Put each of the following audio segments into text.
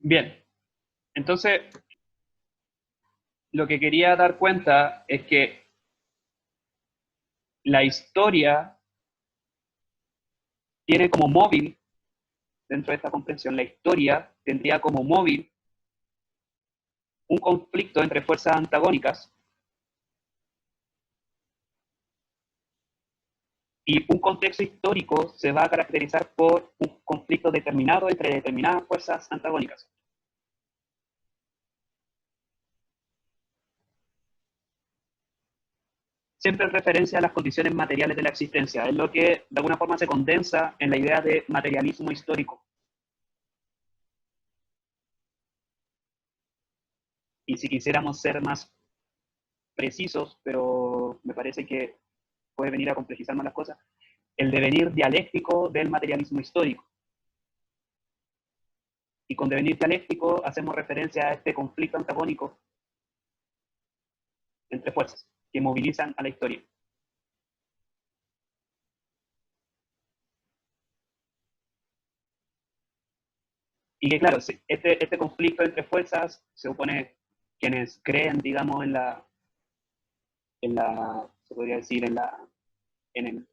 Bien, entonces lo que quería dar cuenta es que la historia tiene como móvil, dentro de esta comprensión, la historia tendría como móvil un conflicto entre fuerzas antagónicas y un contexto histórico se va a caracterizar por un conflicto determinado entre determinadas fuerzas antagónicas. Siempre en referencia a las condiciones materiales de la existencia, es lo que de alguna forma se condensa en la idea de materialismo histórico. Y si quisiéramos ser más precisos, pero me parece que puede venir a complejizar más las cosas, el devenir dialéctico del materialismo histórico. Y con devenir dialéctico hacemos referencia a este conflicto antagónico entre fuerzas que movilizan a la historia. Y que claro, este conflicto entre fuerzas se opone quienes creen, digamos, se podría decir, en el,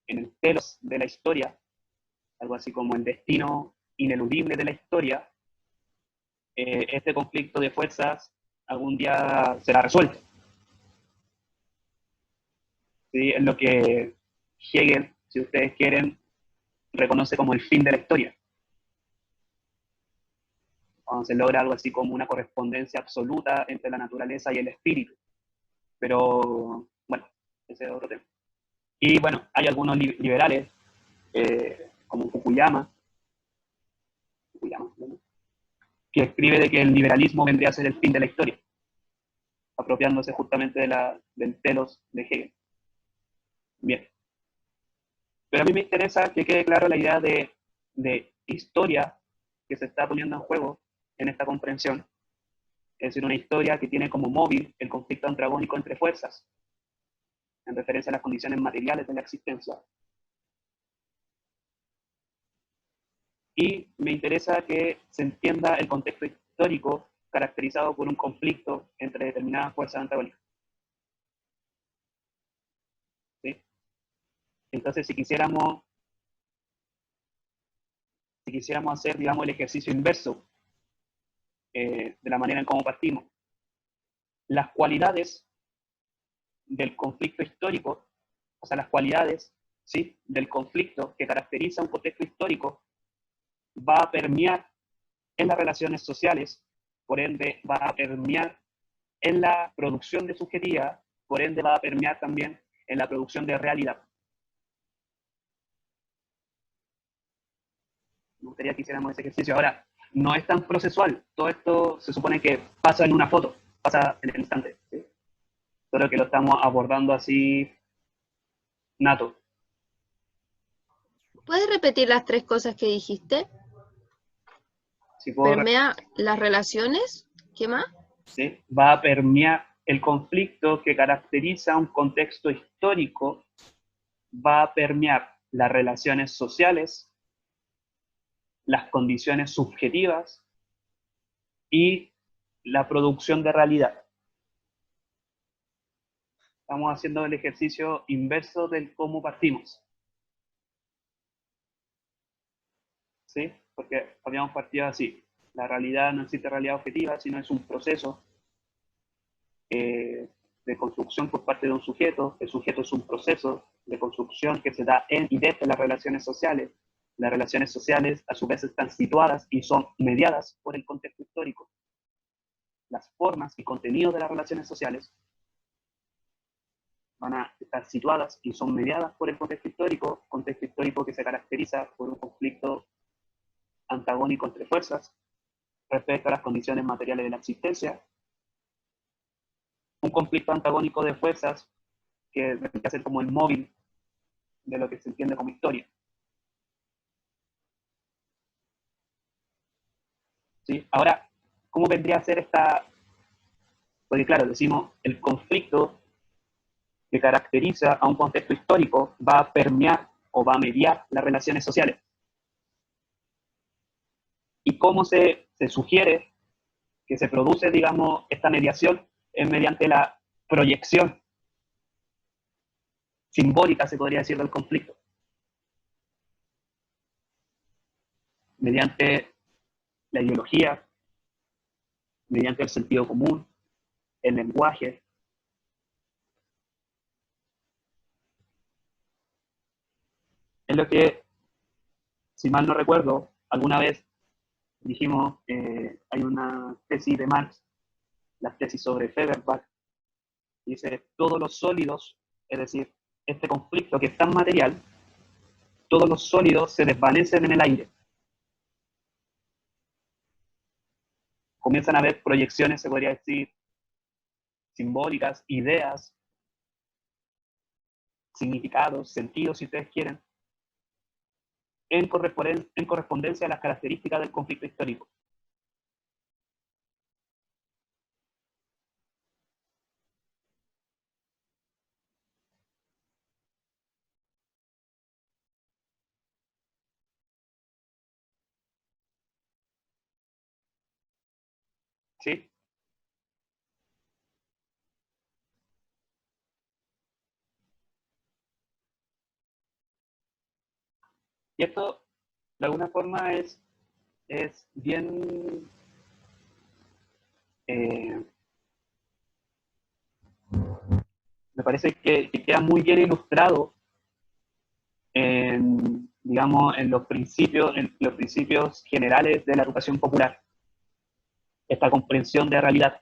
en el telos de la historia, algo así como el destino ineludible de la historia, este conflicto de fuerzas algún día será resuelto. ¿Sí? Es lo que Hegel, si ustedes quieren, reconoce como el fin de la historia. Cuando se logra algo así como una correspondencia absoluta entre la naturaleza y el espíritu. Pero, bueno, ese es otro tema. Y bueno, hay algunos liberales, como Fukuyama, ¿no? Que escribe de que el liberalismo vendría a ser el fin de la historia, apropiándose justamente del telos de Hegel. Bien. Pero a mí me interesa que quede claro la idea de historia que se está poniendo en juego en esta comprensión. Es decir, una historia que tiene como móvil el conflicto antagónico entre fuerzas, en referencia a las condiciones materiales de la existencia. Y me interesa que se entienda el contexto histórico caracterizado por un conflicto entre determinadas fuerzas antagónicas. ¿Sí? Entonces, si quisiéramos hacer, digamos, el ejercicio inverso de la manera en cómo partimos, las cualidades del conflicto histórico, o sea, las cualidades, ¿sí?, del conflicto que caracteriza un contexto histórico, va a permear en las relaciones sociales, por ende va a permear en la producción de subjetividad, por ende va a permear también en la producción de realidad. Me gustaría que hiciéramos ese ejercicio. Ahora, no es tan procesual. Todo esto se supone que pasa en una foto, pasa en el instante. ¿Sí? Solo que lo estamos abordando así nato. ¿Puedes repetir las tres cosas que dijiste? Si puedo, Permea las relaciones. ¿Qué más? ¿sí? Va a permear el conflicto que caracteriza un contexto histórico, va a permear las relaciones sociales, las condiciones subjetivas y la producción de realidad. Estamos haciendo el ejercicio inverso del cómo partimos. ¿Sí? Porque habíamos partido así. La realidad no existe realidad objetiva, sino es un proceso de construcción por parte de un sujeto. El sujeto es un proceso de construcción que se da en y desde las relaciones sociales. Las relaciones sociales a su vez están situadas y son mediadas por el contexto histórico. Las formas y contenidos de las relaciones sociales van a estar situadas y son mediadas por el contexto histórico que se caracteriza por un conflicto antagónico entre fuerzas respecto a las condiciones materiales de la existencia, un conflicto antagónico de fuerzas que debería ser como el móvil de lo que se entiende como historia. ¿Sí? Ahora, ¿cómo vendría a ser esta? Porque claro, decimos, el conflicto que caracteriza a un contexto histórico va a permear o va a mediar las relaciones sociales. ¿Y cómo se sugiere que se produce, digamos, esta mediación es mediante la proyección simbólica, se podría decir, del conflicto. Mediante la ideología, mediante el sentido común, el lenguaje. Es lo que, si mal no recuerdo, alguna vez dijimos, hay una tesis de Marx, la tesis sobre Feuerbach, dice, todos los sólidos, es decir, este conflicto que es tan material, todos los sólidos se desvanecen en el aire. Comienzan a haber proyecciones, se podría decir, simbólicas, ideas, significados, sentidos, si ustedes quieren, en correspondencia a las características del conflicto histórico. ¿Sí? Y esto, de alguna forma, es bien... me parece que queda muy bien ilustrado en, digamos, en los principios generales de la educación popular. Esta comprensión de realidad.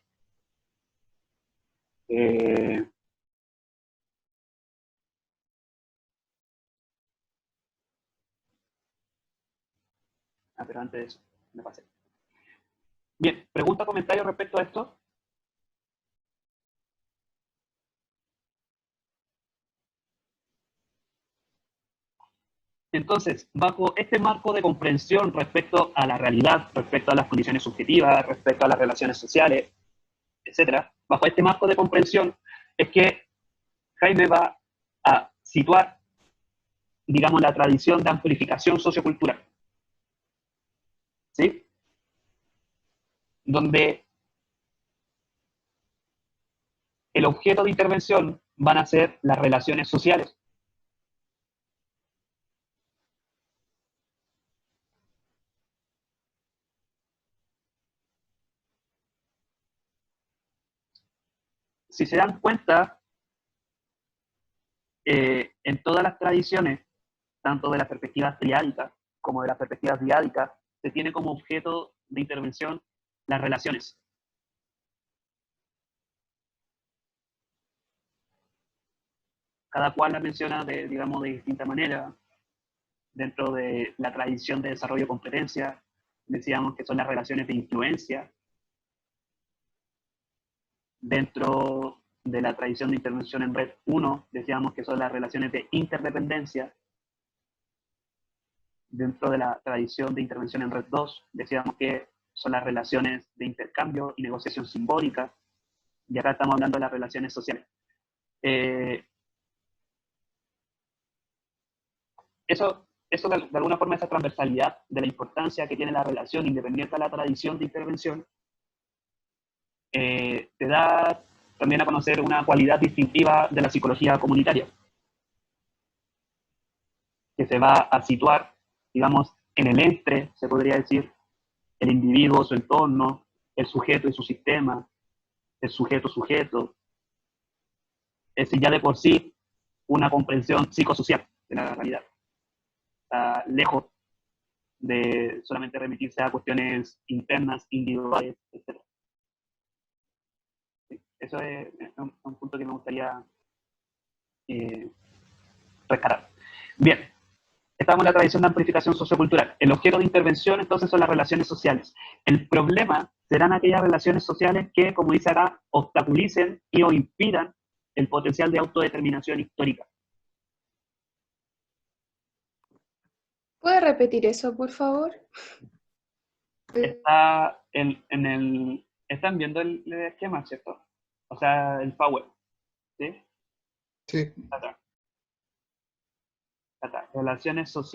Pero antes de eso, me pasé. Bien, pregunta, comentario respecto a esto. Entonces, bajo este marco de comprensión respecto a la realidad, respecto a las condiciones subjetivas, respecto a las relaciones sociales, etcétera, bajo este marco de comprensión es que Jaime va a situar, digamos, la tradición de amplificación sociocultural, ¿sí? Donde el objeto de intervención van a ser las relaciones sociales. Si se dan cuenta, en todas las tradiciones, tanto de la perspectiva triádica como de las perspectivas diádicas, se tiene como objeto de intervención las relaciones. Cada cual la menciona de, digamos, de distinta manera. Dentro de la tradición de desarrollo de competencia, decíamos que son las relaciones de influencia. Dentro de la tradición de intervención en red 1, decíamos que son las relaciones de interdependencia. Dentro de la tradición de intervención en red 2, decíamos que son las relaciones de intercambio y negociación simbólica. Y acá estamos hablando de las relaciones sociales. Eso de alguna forma, esa transversalidad de la importancia que tiene la relación independiente de la tradición de intervención, te da también a conocer una cualidad distintiva de la psicología comunitaria, que se va a situar, digamos, en el entre, se podría decir, el individuo, su entorno, el sujeto y su sistema, el sujeto-sujeto. Es ya de por sí una comprensión psicosocial de la realidad. Está lejos de solamente remitirse a cuestiones internas, individuales, etc. Eso es un punto que me gustaría rescatar. Bien, estamos en la tradición de amplificación sociocultural. El objeto de intervención, entonces, son las relaciones sociales. El problema serán aquellas relaciones sociales que, como dice acá, obstaculicen y o impidan el potencial de autodeterminación histórica. ¿Puede repetir eso, por favor? Está están viendo el esquema, ¿cierto? O sea, el Power, ¿sí? Sí. Acá. Relaciones sociales.